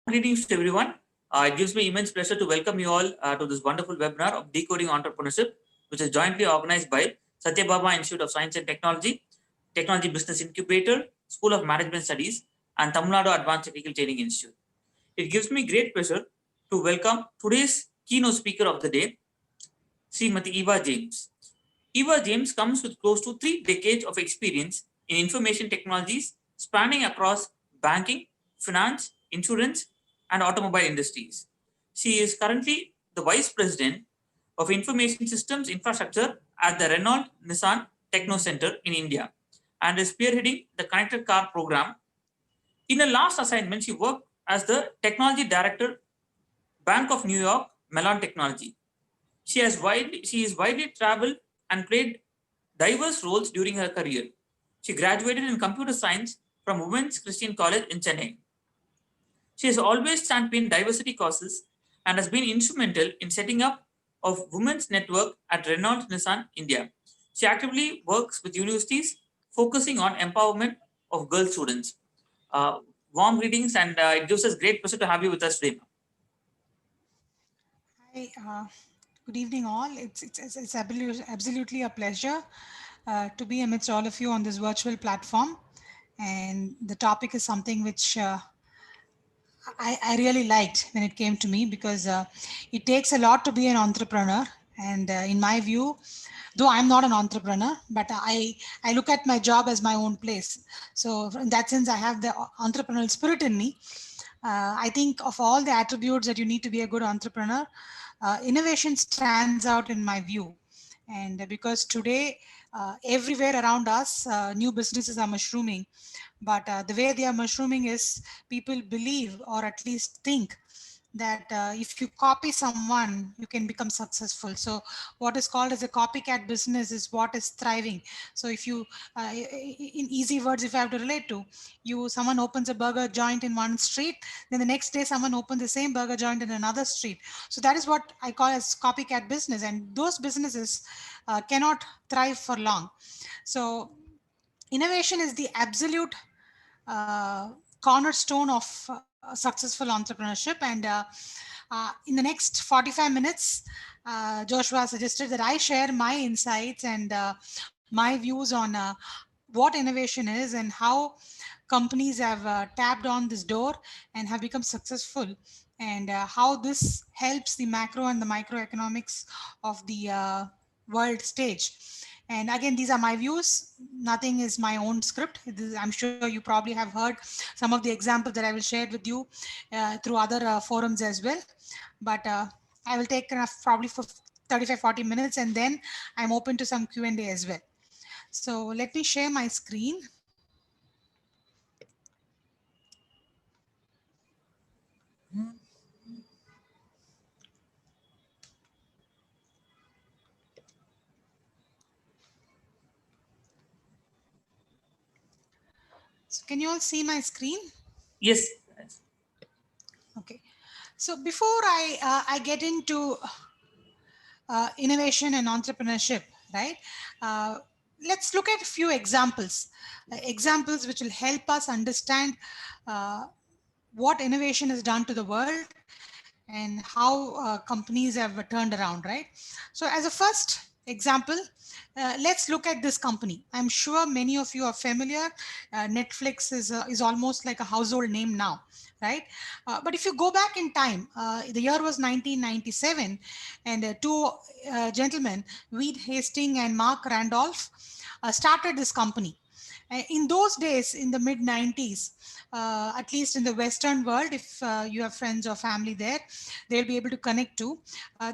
Greetings to everyone. It gives me immense pleasure to welcome you all to this wonderful webinar of Decoding Entrepreneurship, which is jointly organized by Sathyabama Institute of Science and Technology, Technology Business Incubator, School of Management Studies, and Tamilnadu Advanced Technical Training Institute. It gives me great pleasure to welcome today's keynote speaker of the day, Srimati Eva James. Eva James comes with close to 3 decades of experience in information technologies spanning across banking, finance, insurance, and automobile industries. She is currently the Vice President of Information Systems Infrastructure at the Renault Nissan Techno Center in India and is spearheading the Connected Car program. In her last assignment, she worked as the Technology Director, Bank of New York Mellon Technology. She is widely traveled and played diverse roles during her career. She graduated in computer science from Women's Christian College in Chennai. She has always championed diversity causes and has been instrumental in setting up of women's network at Renault Nissan India. She actively works with universities focusing on empowerment of girl students. Uh, Warm greetings, and it gives us great pleasure to have you with us today. Hi, good evening, all. It's absolutely a pleasure to be amidst all of you on this virtual platform. And the topic is something which I really liked when it came to me because it takes a lot to be an entrepreneur. And in my view, though I'm not an entrepreneur, but I look at my job as my own place. So in that sense, I have the entrepreneurial spirit in me. I think of all the attributes that you need to be a good entrepreneur, innovation stands out in my view. And because today, everywhere around us, new businesses are mushrooming. But the way they are mushrooming is people believe or at least think that if you copy someone, you can become successful. So what is called as a copycat business is what is thriving. So if you, in easy words, if I have to relate to you, someone opens a burger joint in one street, then the next day someone opens the same burger joint in another street. So that is what I call as copycat business, and those businesses cannot thrive for long. So innovation is the absolute cornerstone of successful entrepreneurship. And in the next 45 minutes, Joshua suggested that I share my insights and my views on what innovation is and how companies have tapped on this door and have become successful, and how this helps the macro and the microeconomics of the world stage. And again, these are my views. Nothing is my own script. I'm sure you probably have heard some of the examples that I will share with you through other forums as well. But I will take probably for 35-40 minutes, and then I'm open to some Q&A as well. So let me share my screen. So can you all see my screen? Yes. Okay. So before I get into innovation and entrepreneurship, right? Uh, let's look at a few examples which will help us understand uh, what innovation has done to the world and how companies have turned around, right? So as a first example, let's look at this company. I'm sure many of you are familiar. Netflix is almost like a household name now, right? But if you go back in time, the year was 1997, and two gentlemen, Reed Hastings and Mark Randolph, started this company. In those days, in the mid 90s, at least in the Western world, if you have friends or family there, they'll be able to connect to.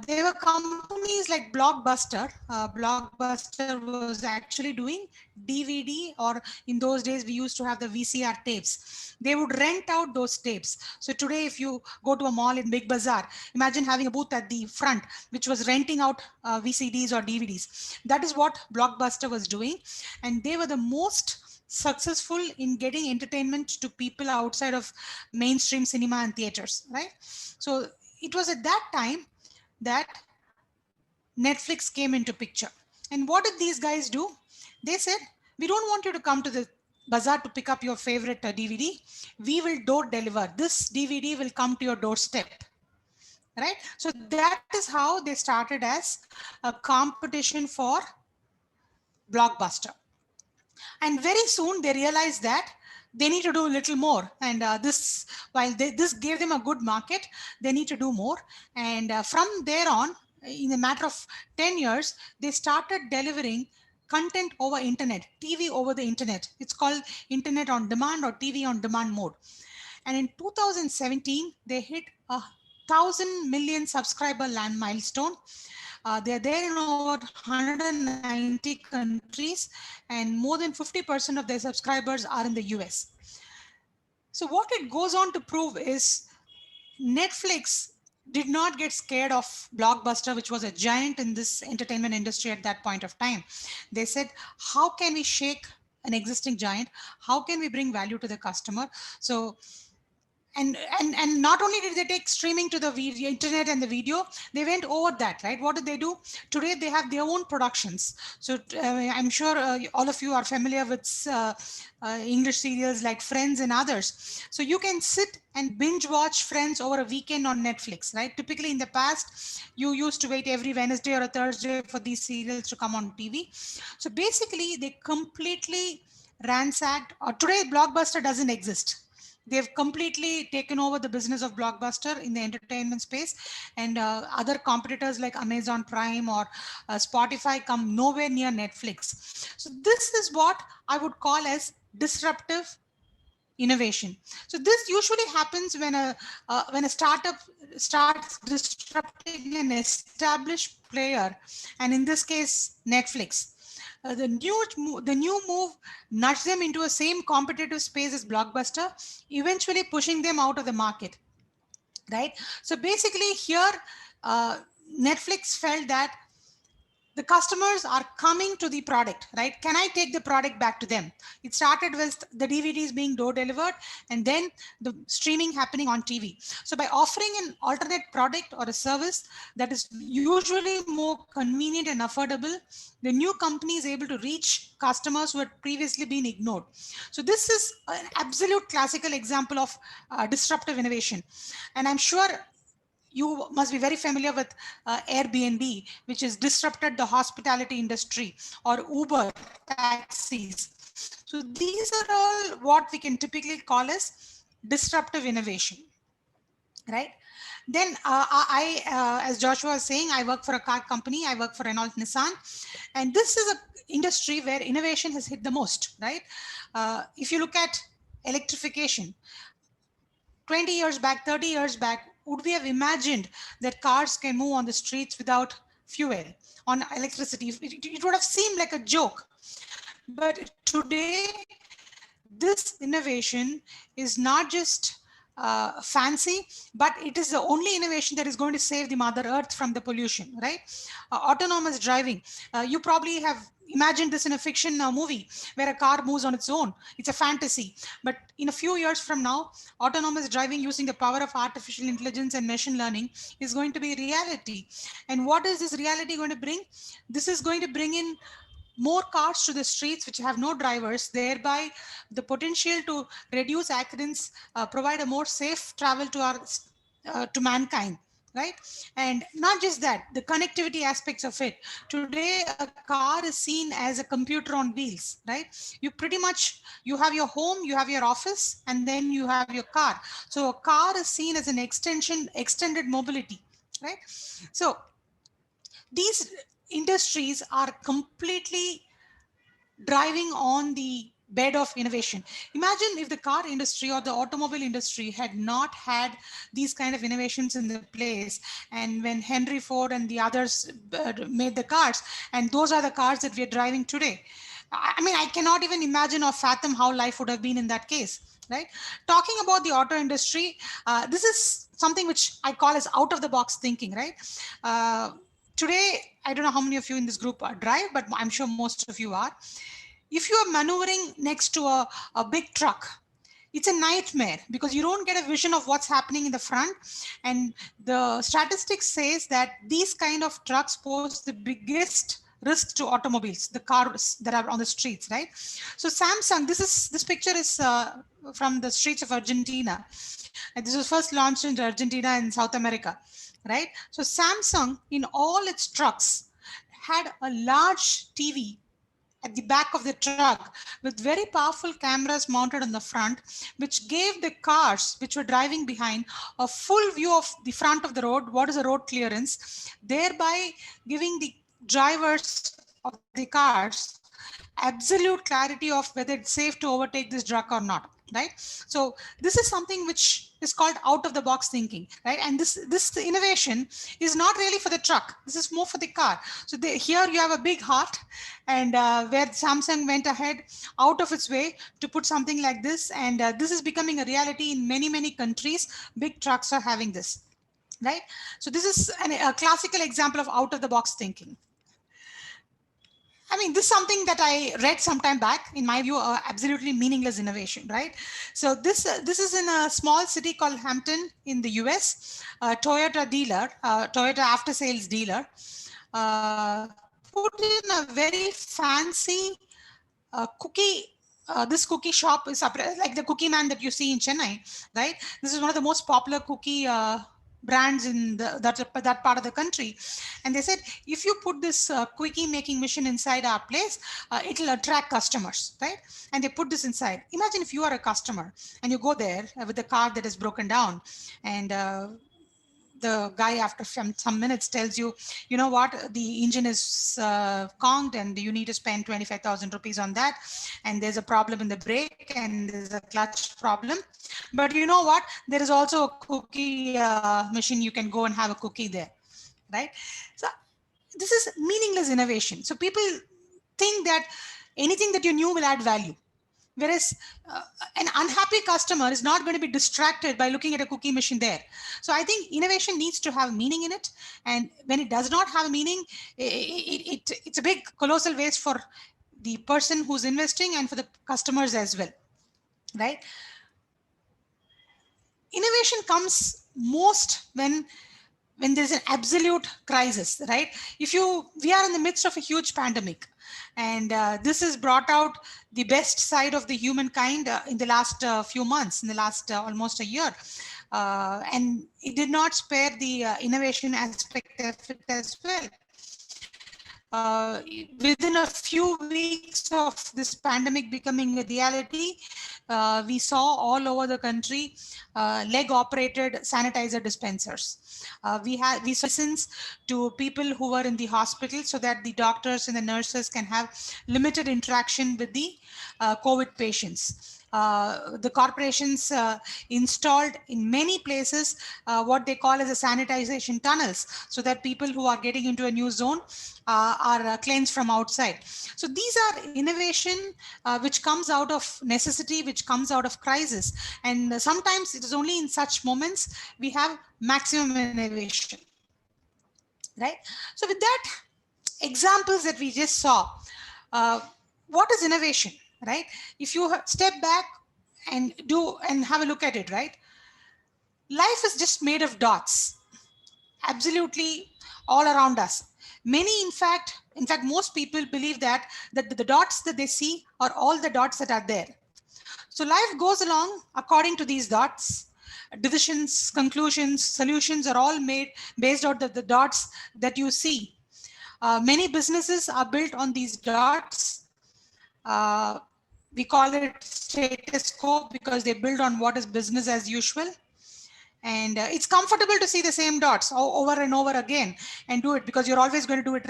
There were companies like Blockbuster. Blockbuster was actually doing DVD, or in those days, we used to have the VCR tapes. They would rent out those tapes. So today, if you go to a mall in Big Bazaar, imagine having a booth at the front, which was renting out VCDs or DVDs. That is what Blockbuster was doing. And they were the most successful in getting entertainment to people outside of mainstream cinema and theaters, right? So it was at that time that Netflix came into picture. And what did these guys do? They said, we don't want you to come to the bazaar to pick up your favorite DVD. We will door deliver. This DVD will come to your doorstep. Right? So that is how they started as a competition for Blockbuster. And very soon they realized that they need to do a little more. And this gave them a good market, they need to do more. And from there on, in a matter of 10 years, they started delivering content over internet, TV over the internet. It's called internet on demand or TV on demand mode. And in 2017, they hit a 1,000 million subscriber land milestone. They're there in over 190 countries, and more than 50% of their subscribers are in the US. So what it goes on to prove is Netflix did not get scared of Blockbuster, which was a giant in this entertainment industry at that point of time. They said, how can we shake an existing giant? How can we bring value to the customer? So and not only did they take streaming to the video, internet and the video, they went over that, right? What did they do? Today they have their own productions. So I'm sure all of you are familiar with English serials like Friends and others. So you can sit and binge watch Friends over a weekend on Netflix, right? Typically in the past, you used to wait every Wednesday or a Thursday for these serials to come on TV. So basically they completely ransacked, or today Blockbuster doesn't exist. They've completely taken over the business of Blockbuster in the entertainment space, and other competitors like Amazon Prime or Spotify come nowhere near Netflix. So this is what I would call as disruptive innovation. So this usually happens when a startup starts disrupting an established player, and in this case, Netflix. The new move nudged them into a same competitive space as Blockbuster, eventually pushing them out of the market. Right. So basically, here Netflix felt that the customers are coming to the product, right? Can I take the product back to them? It started with the DVDs being door delivered and then the streaming happening on TV. So by offering an alternate product or a service that is usually more convenient and affordable, the new company is able to reach customers who had previously been ignored. So this is an absolute classical example of disruptive innovation. And I'm sure you must be very familiar with Airbnb, which has disrupted the hospitality industry, or Uber taxis. So these are all what we can typically call as disruptive innovation, right? Then as Joshua was saying, I work for a car company. I work for Renault, Nissan, and this is an industry where innovation has hit the most, right? If you look at electrification, 20 years back, 30 years back, would we have imagined that cars can move on the streets without fuel, on electricity? It would have seemed like a joke. But today, this innovation is not just fancy, but it is the only innovation that is going to save the Mother Earth from the pollution, right? Autonomous driving. You probably have imagined this in a fiction movie where a car moves on its own. It's a fantasy. But in a few years from now, autonomous driving using the power of artificial intelligence and machine learning is going to be reality. And what is this reality going to bring? This is going to bring in more cars to the streets which have no drivers, thereby the potential to reduce accidents, provide a more safe travel to our to mankind, right? And not just that, the connectivity aspects of it. Today a car is seen as a computer on wheels, right? You have your home, you have your office, and then you have your car. So a car is seen as an extended mobility, right? So these industries are completely driving on the bed of innovation. Imagine if the car industry or the automobile industry had not had these kind of innovations in the place, and when Henry Ford and the others made the cars, and those are the cars that we are driving today. I mean, I cannot even imagine or fathom how life would have been in that case, right? Talking about the auto industry, this is something which I call as out of the box thinking, right? Today, I don't know how many of you in this group drive, but I'm sure most of you are. If you are maneuvering next to a big truck, it's a nightmare because you don't get a vision of what's happening in the front. And the statistics says that these kind of trucks pose the biggest risk to automobiles, the cars that are on the streets, right? So Samsung, this picture is from the streets of Argentina. And this was first launched in Argentina and South America, right? So Samsung, in all its trucks, had a large TV at the back of the truck with very powerful cameras mounted on the front, which gave the cars which were driving behind a full view of the front of the road, what is the road clearance, thereby giving the drivers of the cars absolute clarity of whether it's safe to overtake this truck or not, right? So this is something which is called out of the box thinking, right? And this innovation is not really for the truck, this is more for the car. So here you have a big heart, and where Samsung went ahead out of its way to put something like this, and this is becoming a reality in many countries. Big trucks are having this, right? So this is a classical example of out of the box thinking. I mean, this is something that I read some time back. In my view, absolutely meaningless innovation, right? So this is in a small city called Hampton in the US. Toyota dealer, Toyota after sales dealer, put in a very fancy cookie. This cookie shop is like the Cookie Man that you see in Chennai, right? This is one of the most popular cookie brands in that part of the country. And they said, if you put this quickie making machine inside our place, it'll attract customers, right? And they put this inside. Imagine if you are a customer and you go there with a car that is broken down, and the guy after some minutes tells you, you know what, the engine is conked and you need to spend 25,000 rupees on that, and there's a problem in the brake and there's a clutch problem, but you know what, there is also a cookie machine, you can go and have a cookie there, right? So this is meaningless innovation. So people think that anything that you knew will add value. Whereas an unhappy customer is not going to be distracted by looking at a cookie machine there. So I think innovation needs to have meaning in it. And when it does not have a meaning, it's a big colossal waste for the person who's investing and for the customers as well, right? Innovation comes most when there's an absolute crisis, right? We are in the midst of a huge pandemic, and this has brought out the best side of the humankind in the last few months, in the last almost a year. And it did not spare the innovation aspect of it as well. Within a few weeks of this pandemic becoming a reality, we saw all over the country leg operated sanitizer dispensers. We saw medicines to people who were in the hospital so that the doctors and the nurses can have limited interaction with the COVID patients. The corporations installed in many places what they call as a sanitization tunnels, so that people who are getting into a new zone are cleansed from outside. So these are innovation which comes out of necessity, which comes out of crisis. And sometimes it is only in such moments we have maximum innovation, right? So with that examples that we just saw, what is innovation, right? If you step back and have a look at it, right? Life is just made of dots, absolutely all around us. Many, in fact, most people believe that the dots that they see are all the dots that are there. So life goes along according to these dots. Decisions, conclusions, solutions are all made based on the dots that you see. Many businesses are built on these dots. We call it status quo because they build on what is business as usual. And it's comfortable to see the same dots over and over again and do it because you're always going to do it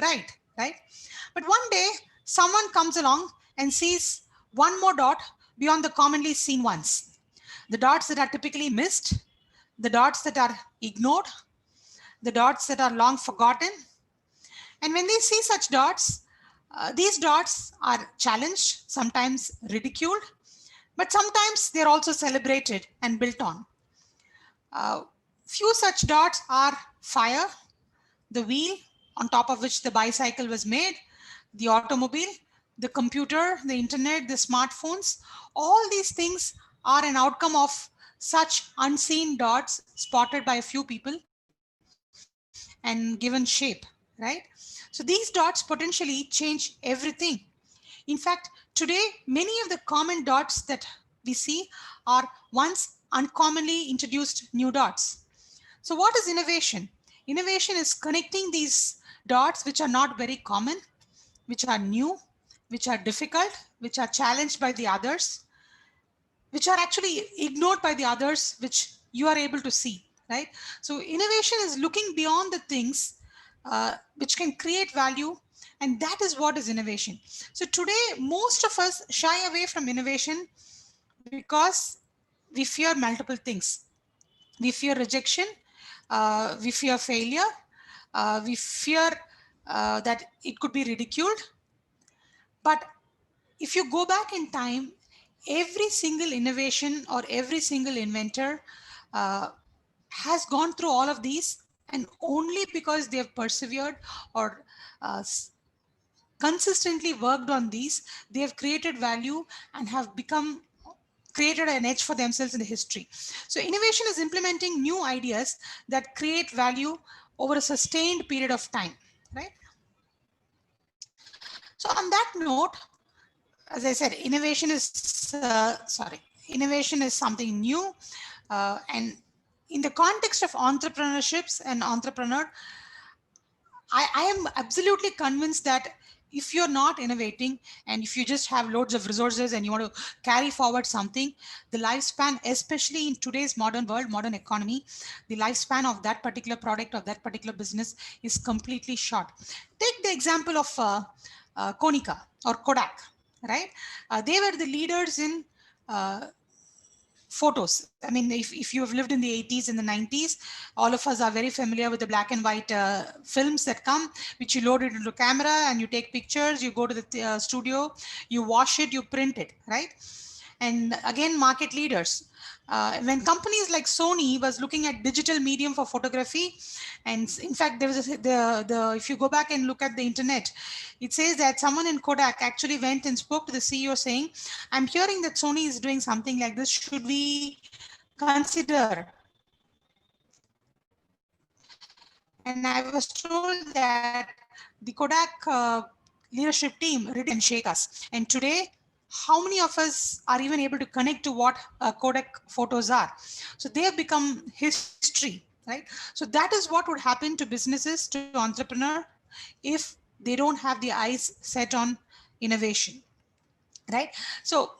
right? But one day, someone comes along and sees one more dot beyond the commonly seen ones. The dots that are typically missed, the dots that are ignored, the dots that are long forgotten. And when they see such dots, these dots are challenged, sometimes ridiculed, but sometimes they're also celebrated and built on. Few such dots are fire, the wheel on top of which the bicycle was made, the automobile, the computer, the internet, the smartphones. All these things are an outcome of such unseen dots spotted by a few people and given shape, right? So So these dots potentially change everything. In fact, today, many of the common dots that we see are once uncommonly introduced new dots. So what is innovation? Innovation is connecting these dots which are not very common, which are new, which are difficult, which are challenged by the others, which are actually ignored by the others, which you are able to see, right? So innovation is looking beyond the things which can create value, and that is what is innovation. So today, most of us shy away from innovation because we fear multiple things. We fear rejection, we fear failure, we fear that it could be ridiculed. But if you go back in time, every single innovation or every single inventor uh, has gone through all of these, and only because they have persevered or uh, consistently worked on these, they have created value and have become created an edge for themselves in the history. So innovation is implementing new ideas that create value over a sustained period of time, right? So on that note, as I said, innovation is something new, and in the context of entrepreneurships and entrepreneur, I am absolutely convinced that if you're not innovating and if you just have loads of resources and you want to carry forward something, the lifespan, especially in today's modern world, modern economy, the lifespan of that particular product or that particular business is completely short. Take the example of Konica or Kodak, right? They were the leaders in uh, photos. I mean, if you have lived in the 80s and the 90s, all of us are very familiar with the black and white films that come, which you load it into camera and you take pictures, you go to the studio, you wash it, you print it, right? And again, market leaders. When companies like Sony was looking at digital medium for photography, and in fact, there was the if you go back and look at the internet, it says that someone in Kodak actually went and spoke to the CEO saying, "I'm hearing that Sony is doing something like this. Should we consider?" And I was told that the Kodak leadership team really didn't shake us. And today, how many of us are even able to connect to what Kodak photos are? So they have become history, right? So that is what would happen to businesses, to entrepreneur, if they don't have the eyes set on innovation, right? So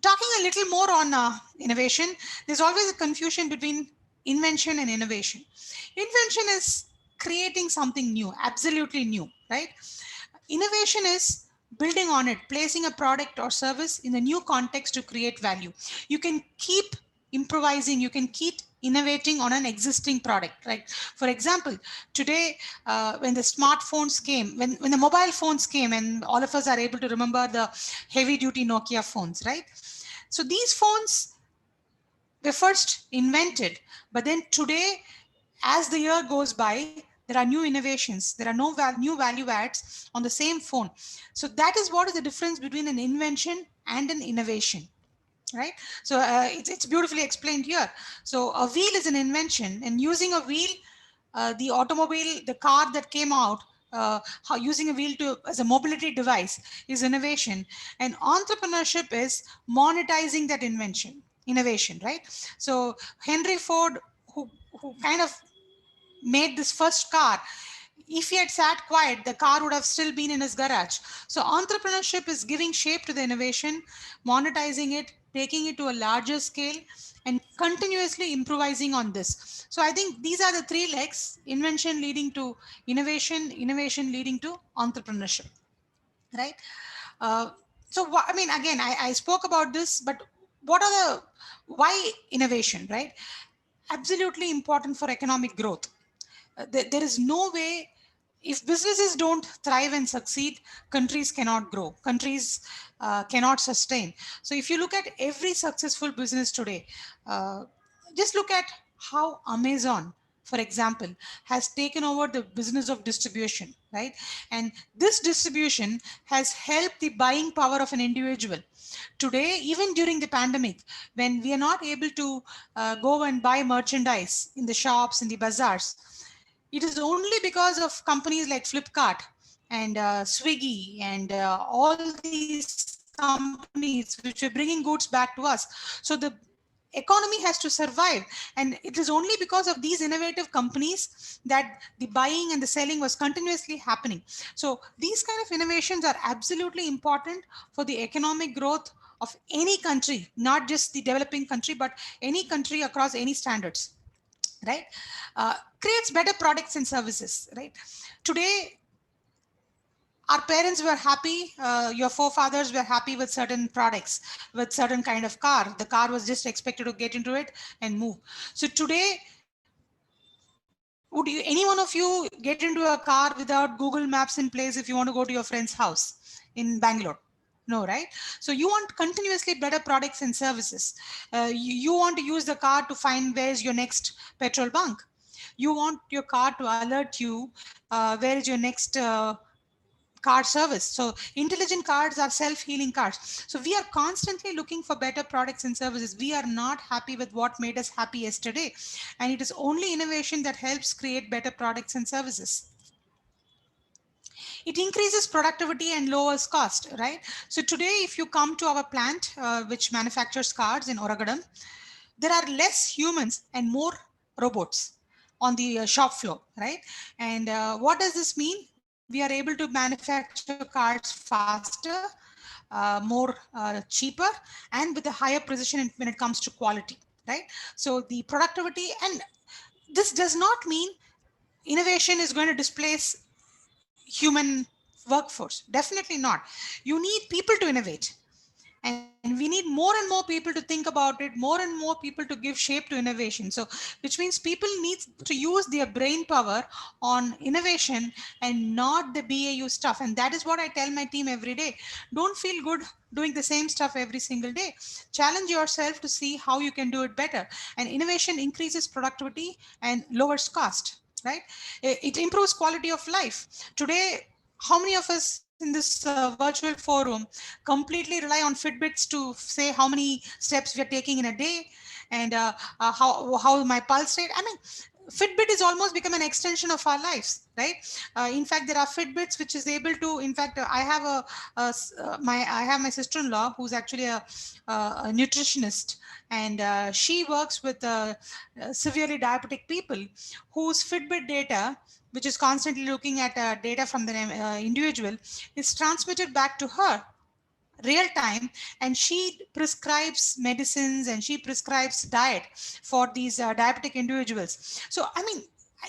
talking a little more on innovation, there's always a confusion between invention and innovation. Invention is creating something new, absolutely new, right? Innovation is building on it, placing a product or service in a new context to create value. You can keep improvising, you can keep innovating on an existing product, right? For example, today, when the smartphones came, when the mobile phones came, and all of us are able to remember the heavy duty Nokia phones, right? So these phones were first invented, but then today, as the year goes by, there are new innovations, there are new value adds on the same phone. So that is what is the difference between an invention and an innovation, right? So it's beautifully explained here. So a wheel is an invention, and using a wheel, the automobile, the car that came out, how using a wheel to as a mobility device is innovation, and entrepreneurship is monetizing that innovation, right? So Henry Ford, who kind of made this first car, if he had sat quiet, the car would have still been in his garage. So entrepreneurship is giving shape to the innovation, monetizing it, taking it to a larger scale, and continuously improvising on this. So I think these are the three legs: invention leading to innovation, innovation leading to entrepreneurship, right? Uh, I mean, again, I spoke about this, but what are the why innovation, right? Absolutely important for economic growth. There is no way, if businesses don't thrive and succeed, countries cannot grow, countries cannot sustain. So if you look at every successful business today, uh, just look at how Amazon, for example, has taken over the business of distribution, right? And this distribution has helped the buying power of an individual. Today, even during the pandemic, when we are not able to go and buy merchandise in the shops, in the bazaars, it is only because of companies like Flipkart and Swiggy and all these companies which are bringing goods back to us. So the economy has to survive, and it is only because of these innovative companies that the buying and the selling was continuously happening. So these kind of innovations are absolutely important for the economic growth of any country, not just the developing country, but any country across any standards, right? Creates better products and services, right? Today our parents were happy, your forefathers were happy with certain products, with certain kind of car. The car was just expected to get into it and move. So today, would you, any one of you get into a car without Google Maps in place if you want to go to your friend's house in Bangalore? No, right? So you want continuously better products and services. You want to use the car to find where's your next petrol bunk. You want your car to alert you where is your next car service. So intelligent cars are self-healing cars. So we are constantly looking for better products and services. We are not happy with what made us happy yesterday, and it is only innovation that helps create better products and services. It increases productivity and lowers cost, right? So today if you come to our plant which manufactures cars in Oragadam, there are less humans and more robots on the shop floor, right? And what does this mean? We are able to manufacture cars faster, more cheaper, and with a higher precision when it comes to quality, right? So the productivity, and this does not mean innovation is going to displace human workforce. Definitely not. You need people to innovate, and we need more and more people to think about it, more and more people to give shape to innovation. So which means people need to use their brain power on innovation and not the BAU stuff. And that is what I tell my team every day. Don't feel good doing the same stuff every single day. Challenge yourself to see how you can do it better. And innovation increases productivity and lowers cost, right? It improves quality of life. Today, how many of us in this virtual forum completely rely on Fitbits to say how many steps we are taking in a day, and how my pulse rate? I mean, Fitbit is almost become an extension of our lives, right? In fact, there are Fitbits which is able to. In fact, I have I have my sister-in-law who's actually a nutritionist, and she works with severely diabetic people whose Fitbit data, which is constantly looking at data from the individual, is transmitted back to her real time, and she prescribes medicines and she prescribes diet for these diabetic individuals. So I mean,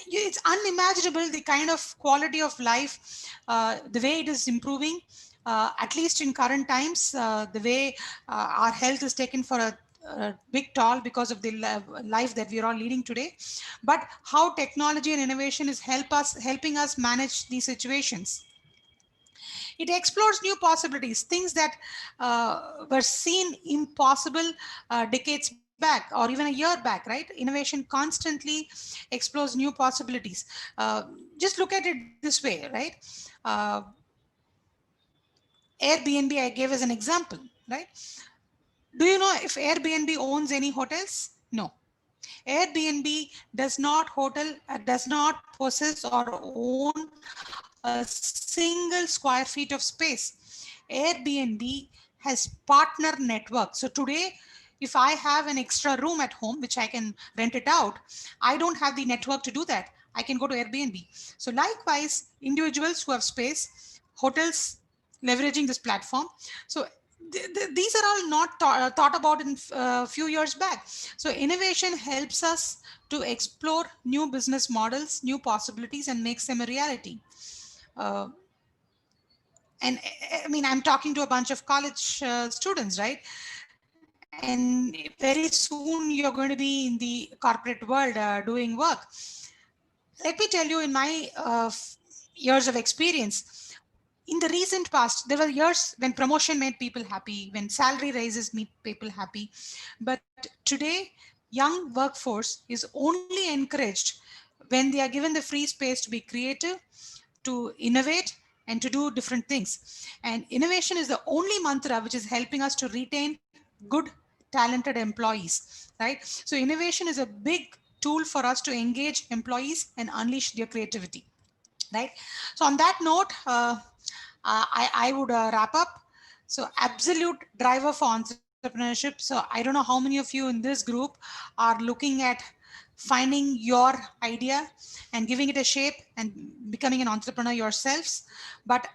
it's unimaginable the kind of quality of life, the way it is improving, at least in current times, the way our health is taken for a big toll because of the life that we are all leading today. But how technology and innovation is helping us manage these situations. It explores new possibilities, things that were seen impossible decades back or even a year back, right? Innovation constantly explores new possibilities. Just look at it this way, right? Uh, Airbnb, I gave as an example, right? Do you know if Airbnb owns any hotels? No. Airbnb does not possess or own a single square feet of space. Airbnb has partner network. So today, if I have an extra room at home which I can rent it out, I don't have the network to do that. I can go to Airbnb. So likewise, individuals who have space, hotels leveraging this platform. So these are all not thought about in a few years back. So innovation helps us to explore new business models, new possibilities, and makes them a reality. Uh, and I mean, I'm talking to a bunch of college students, right? And very soon you're going to be in the corporate world doing work. Let me tell you, in my years of experience, in the recent past, there were years when promotion made people happy, when salary raises made people happy. But today, young workforce is only encouraged when they are given the free space to be creative, to innovate, and to do different things. And innovation is the only mantra which is helping us to retain good, talented employees, right? So innovation is a big tool for us to engage employees and unleash their creativity. right? So on that note, I would wrap up. So absolute driver for entrepreneurship. So I don't know how many of you in this group are looking at finding your idea and giving it a shape and becoming an entrepreneur yourselves. But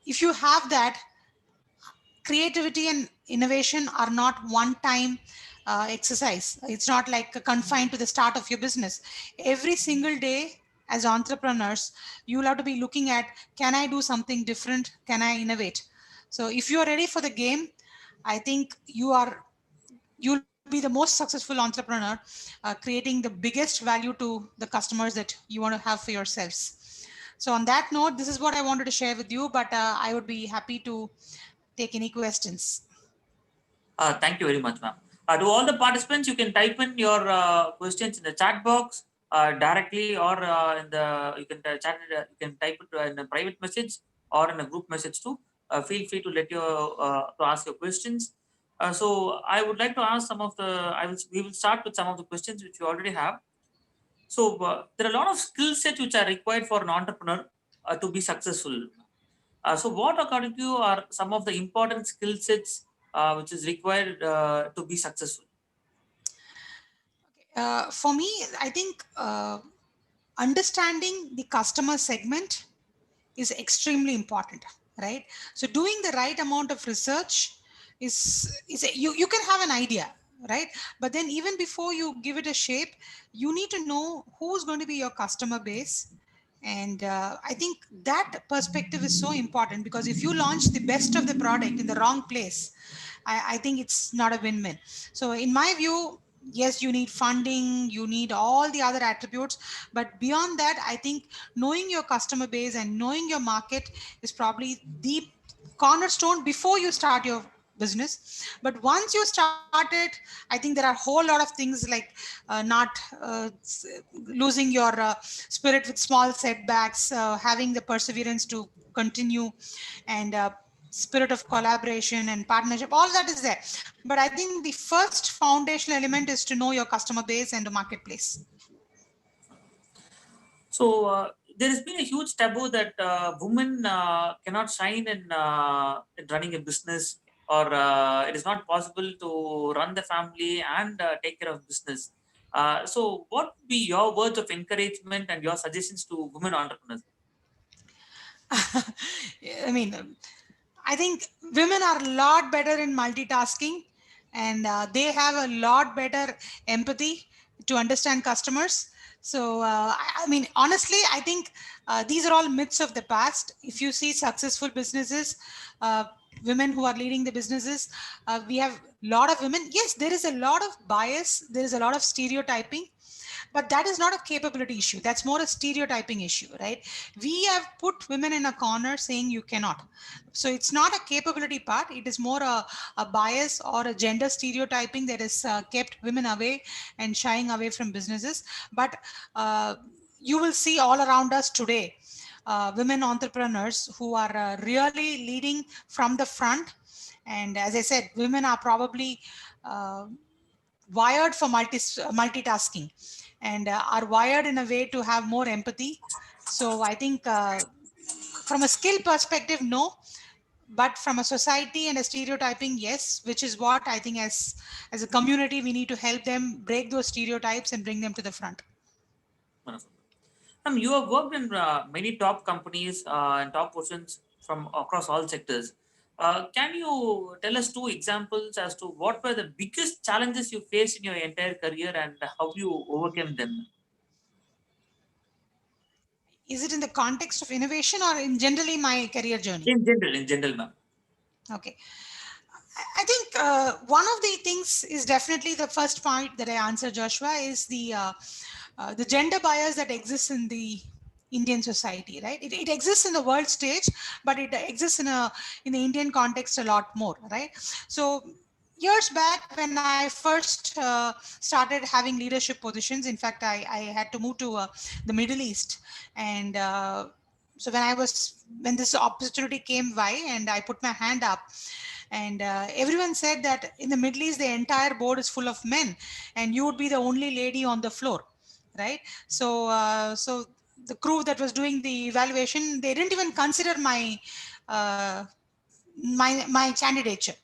if you have that, creativity and innovation are not one time exercise. It's not like confined to the start of your business. Every single day as entrepreneurs, you will have to be looking at, can I do something different? Can I innovate? So if you are ready for the game, I think you'll be the most successful entrepreneur, creating the biggest value to the customers that you want to have for yourselves. So on that note, this is what I wanted to share with you, but I would be happy to take any questions. Thank you very much, ma'am. To all the participants, you can type in your questions in the chat box directly, or in the you can chat it, you can type it in a private message or in a group message too. Feel free to to ask your questions. So I would like to ask some of the. We will start with some of the questions which you already have. So there are a lot of skill sets which are required for an entrepreneur to be successful. So, what according to you are some of the important skill sets which is required to be successful? For me, I think understanding the customer segment is extremely important, right? So doing the right amount of research you can have an idea, right? But then even before you give it a shape, you need to know who's going to be your customer base. And I think that perspective is so important, because if you launch the best of the product in the wrong place, I think it's not a win-win. So in my view, yes, you need funding, you need all the other attributes, but beyond that, I think knowing your customer base and knowing your market is probably the cornerstone before you start your business. But once you start it, I think there are a whole lot of things like not losing your spirit with small setbacks, having the perseverance to continue, and spirit of collaboration and partnership, all that is there. But I think the first foundational element is to know your customer base and the marketplace. So, there has been a huge taboo that women cannot shine in running a business, or it is not possible to run the family and take care of business. So, what would be your words of encouragement and your suggestions to women entrepreneurs? I mean, I think women are a lot better in multitasking, and they have a lot better empathy to understand customers. So, I mean, honestly, I think these are all myths of the past. If you see successful businesses, uh, women who are leading the businesses, we have a lot of women. Yes, there is a lot of bias, there is a lot of stereotyping, but that is not a capability issue. That's more a stereotyping issue, right? We have put women in a corner saying you cannot. So it's not a capability part. It is more a bias or a gender stereotyping that has kept women away and shying away from businesses. But you will see all around us today women entrepreneurs who are really leading from the front. And as I said, women are probably uh, wired for multitasking, and are wired in a way to have more empathy. So I think from a skill perspective, no, but from a society and a stereotyping, yes, which is what I think as a community we need to help them break those stereotypes and bring them to the front. Wonderful. You have worked in many top companies and top positions from across all sectors. Can you tell us two examples as to what were the biggest challenges you faced in your entire career and how you overcame them? Is it in the context of innovation or in generally my career journey? In general, ma'am. Okay. I think one of the things is definitely the first point that I answered, Joshua, is the gender bias that exists in the Indian society, right? It exists in the world stage, but it exists in the Indian context a lot more, right? So years back when I first started having leadership positions, in fact, I had to move to the Middle East, and so when this opportunity came by, and I put my hand up, and everyone said that in the Middle East the entire board is full of men and you would be the only lady on the floor, right? So the crew that was doing the evaluation, they didn't even consider uh, my candidature.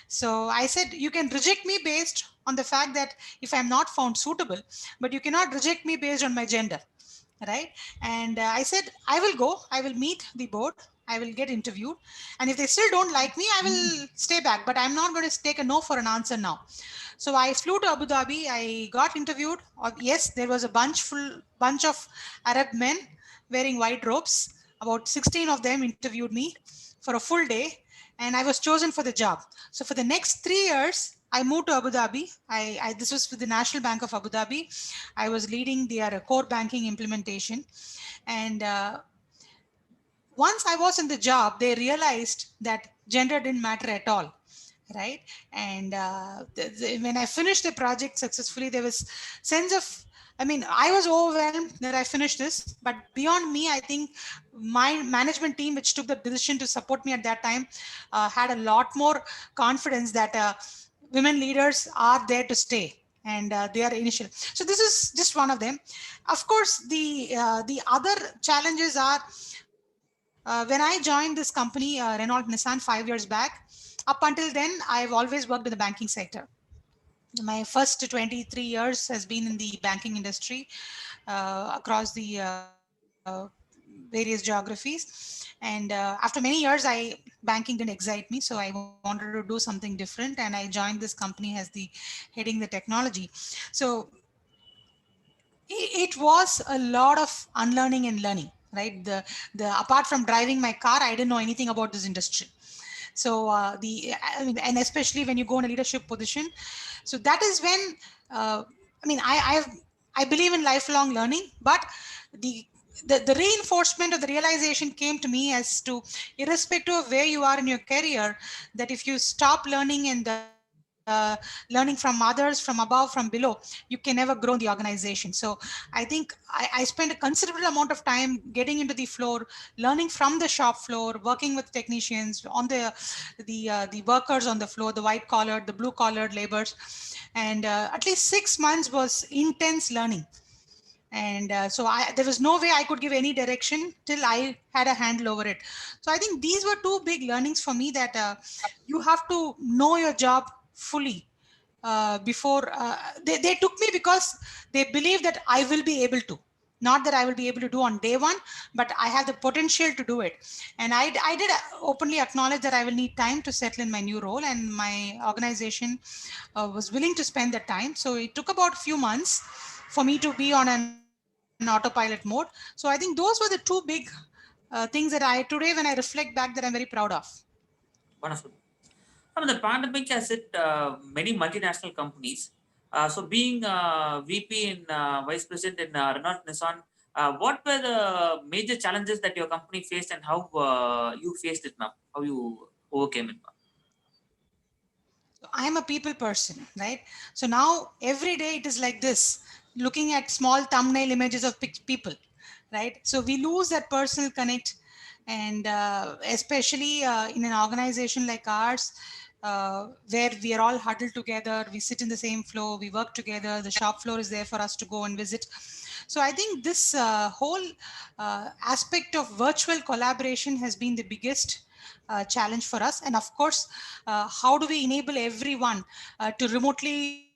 So I said, you can reject me based on the fact that if I'm not found suitable, but you cannot reject me based on my gender, right? And I said, I will go, I will meet the board, I will get interviewed, and if they still don't like me, I will stay back, but I'm not going to take a no for an answer now. So I flew to Abu Dhabi, I got interviewed. Yes, there was a bunch of Arab men wearing white robes. About 16 of them interviewed me for a full day, and I was chosen for the job. So for the next 3 years, I moved to Abu Dhabi. This was with the National Bank of Abu Dhabi. I was leading their core banking implementation, and once I was in the job, they realized that gender didn't matter at all, right? And when I finished the project successfully, there was sense of, I mean, I was overwhelmed that I finished this, but beyond me, I think my management team, which took the decision to support me at that time, had a lot more confidence that women leaders are there to stay, and they are initial. So this is just one of them. Of course, the other challenges are, when I joined this company, Renault Nissan, 5 years back, up until then, I've always worked in the banking sector. My first 23 years has been in the banking industry, across the various geographies. And after many years, banking didn't excite me, so I wanted to do something different, and I joined this company as the heading the technology. So it was a lot of unlearning and learning, right? The Apart from driving my car, I didn't know anything about this industry. So I mean, and especially when you go in a leadership position, so that is when, I mean, I believe in lifelong learning, but the the reinforcement of the realization came to me as to, irrespective of where you are in your career, that if you stop learning and learning from others, from above, from below, you can never grow in the organization. So I think I spent a considerable amount of time getting into the floor, learning from the shop floor, working with technicians on the workers on the floor, the white collared, the blue collared laborers, and at least 6 months was intense learning. And there was no way I could give any direction till I had a handle over it. So I think these were two big learnings for me, that you have to know your job fully before they took me, because they believe that I will be able to, not that I will be able to do on day one, but I have the potential to do it. And I did openly acknowledge that I will need time to settle in my new role, and my organization was willing to spend that time. So it took about a few months for me to be on an autopilot mode. So I think those were the two big things that today, when I reflect back, that I'm very proud of. Wonderful. I mean, the pandemic has hit many multinational companies. So, being VP and Vice President in Renault Nissan, what were the major challenges that your company faced, and how you faced it, ma'am? How you overcame it, ma'am? I am a people person, right? So now every day it is like this, looking at small thumbnail images of people, right? So we lose that personal connect, and especially in an organization like ours, where we are all huddled together, we sit in the same floor, we work together, the shop floor is there for us to go and visit. So I think this whole aspect of virtual collaboration has been the biggest challenge for us. And of course, how do we enable everyone to remotely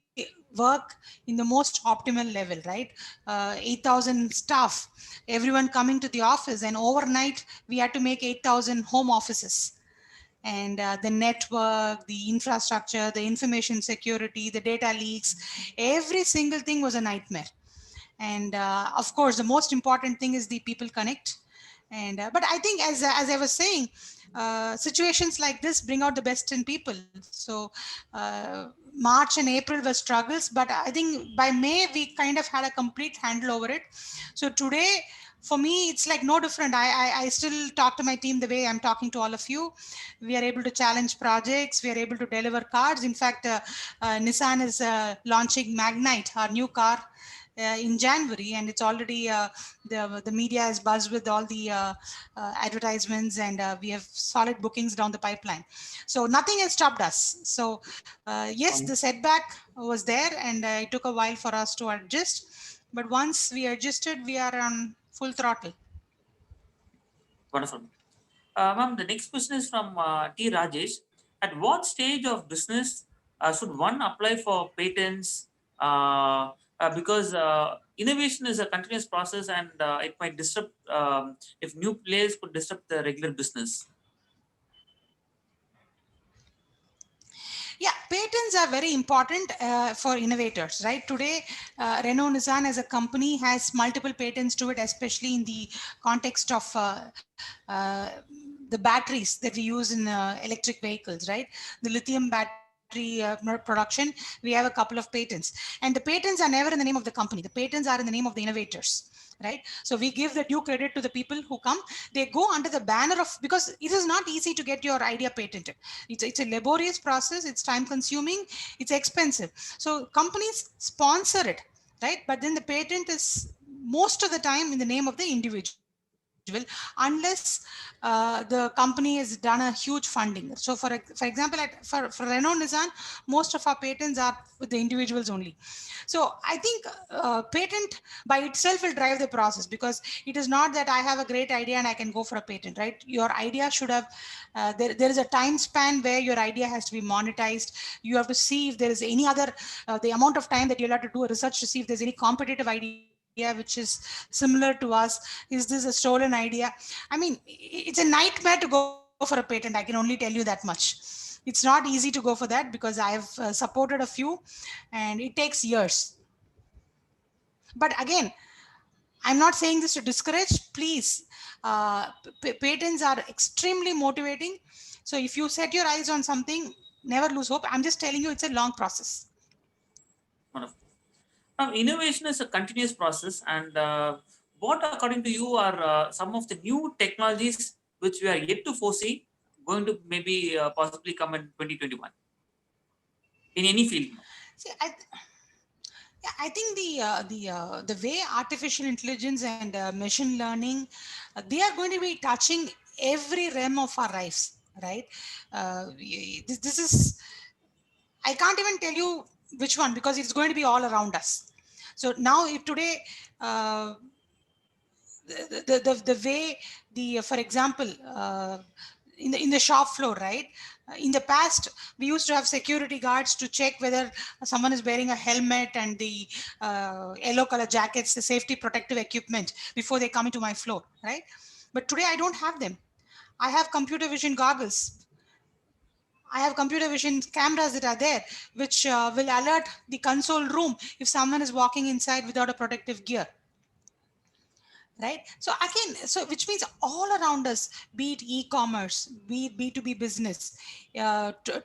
work in the most optimal level, right? 8,000 staff, everyone coming to the office, and overnight we had to make 8,000 home offices. And the network, the infrastructure, the information security, the data leaks, every single thing was a nightmare. And of course, the most important thing is the people connect. And but I think, as I was saying, situations like this bring out the best in people. So March and April were struggles, but I think by May we kind of had a complete handle over it. So today, for me, it's like no different. I still talk to my team the way I'm talking to all of you. We are able to challenge projects. We are able to deliver cars. In fact, Nissan is launching Magnite, our new car, in January, and it's already the media is buzzed with all the advertisements, and we have solid bookings down the pipeline. So nothing has stopped us. So yes, the setback was there, and it took a while for us to adjust. But once we adjusted, we are on full throttle. Wonderful. Ma'am, the next question is from T. Rajesh. At what stage of business should one apply for patents? Because innovation is a continuous process, and it might disrupt if new players could disrupt the regular business. Yeah, patents are very important for innovators, right? Today, Renault Nissan as a company has multiple patents to it, especially in the context of uh, the batteries that we use in electric vehicles, right? The lithium battery production, we have a couple of patents. And the patents are never in the name of the company. The patents are in the name of the innovators, right? So we give the due credit to the people who come. They go under the banner of, because it is not easy to get your idea patented. It's a laborious process, it's time consuming, it's expensive. So companies sponsor it, right? But then the patent is most of the time in the name of the individual, unless the company has done a huge funding. So for example, for Renault Nissan, most of our patents are with the individuals only. So I think patent by itself will drive the process, because it is not that I have a great idea and I can go for a patent, right? Your idea should have, there is a time span where your idea has to be monetized. You have to see if there is any other, the amount of time that you'll have to do a research to see if there's any competitive idea which is similar to us. Is this a stolen idea? I mean, it's a nightmare to go for a patent. I can only tell you that much. It's not easy to go for that, because I've supported a few and it takes years. But again, I'm not saying this to discourage. Please, patents are extremely motivating. So if you set your eyes on something, never lose hope. I'm just telling you, it's a long process. Wonderful. Now, innovation is a continuous process, and what, according to you, are some of the new technologies which we are yet to foresee going to maybe possibly come in 2021 in any field? See, yeah, I think the way artificial intelligence and machine learning, they are going to be touching every realm of our lives, right? This is, I can't even tell you which one, because it's going to be all around us. So now, if today, uh, the way the for example, in the shop floor, right? In the past, we used to have security guards to check whether someone is wearing a helmet and the yellow color jackets, the safety protective equipment, before they come into my floor, right? But today I don't have them. I have computer vision goggles. I have computer vision cameras that are there, which will alert the console room if someone is walking inside without a protective gear, right? So again, so which means all around us, be it e-commerce, be it b2b business,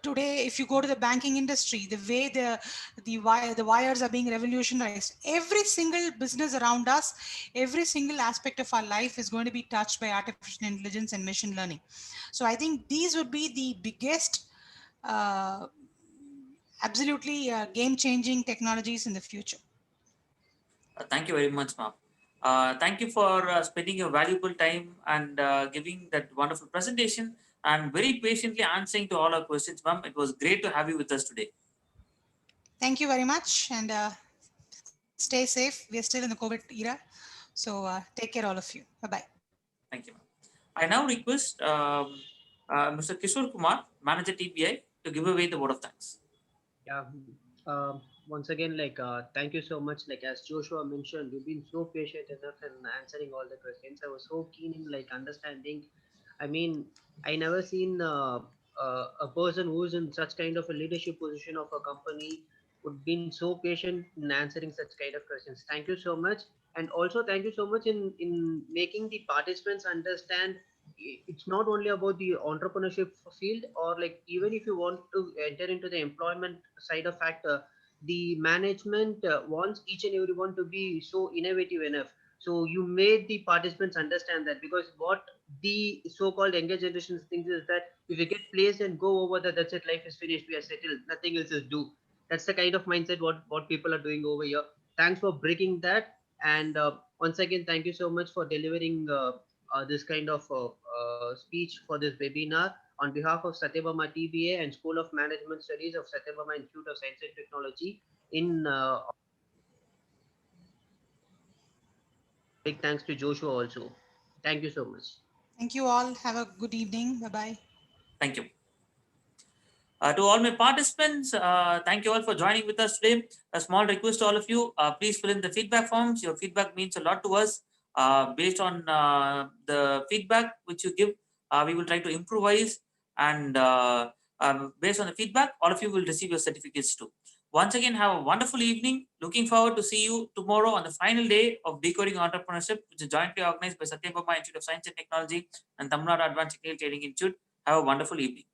today if you go to the banking industry, the way the wires are being revolutionized, every single business around us, every single aspect of our life is going to be touched by artificial intelligence and machine learning. So I think these would be the biggest, uh, absolutely game changing technologies in the future. Thank you very much, ma'am. Thank you for spending your valuable time and giving that wonderful presentation and very patiently answering to all our questions, ma'am. It was great to have you with us today. Thank you very much, and stay safe. We are still in the COVID era. So take care, all of you. Bye bye. Thank you, ma'am. I now request Mr. Kishore Kumar, Manager TPI, to give away the word of thanks. Yeah. Once again, thank you so much. Like as Joshua mentioned, you've been so patient enough in answering all the questions. I was so keen in like understanding. I mean, I never seen a person who's in such kind of a leadership position of a company would been so patient in answering such kind of questions. Thank you so much, and also thank you so much in making the participants understand it's not only about the entrepreneurship field, or like even if you want to enter into the employment side of factor, the management wants each and everyone to be so innovative enough. So you made the participants understand that, because what the so-called younger generation thinks is that if you get placed and go over that, that's it, life is finished, we are settled, nothing else is due. That's the kind of mindset what people are doing over here. Thanks for breaking that. And once again, thank you so much for delivering this kind of speech for this webinar on behalf of Sathyabama TBA and School of Management Studies of Sathyabama Institute of Science and Technology in big thanks to Joshua also. Thank you so much. Thank you all. Have a good evening. Bye-bye. Thank you. To all my participants, thank you all for joining with us today. A small request to all of you, please fill in the feedback forms. Your feedback means a lot to us. Based on the feedback which you give, we will try to improvise, and based on the feedback, all of you will receive your certificates too. Once again, have a wonderful evening. Looking forward to see you tomorrow on the final day of Decoding Entrepreneurship, which is jointly organized by Sathyabama Institute of Science and Technology and Tamilnadu Advanced Technical Training Institute. Have a wonderful evening.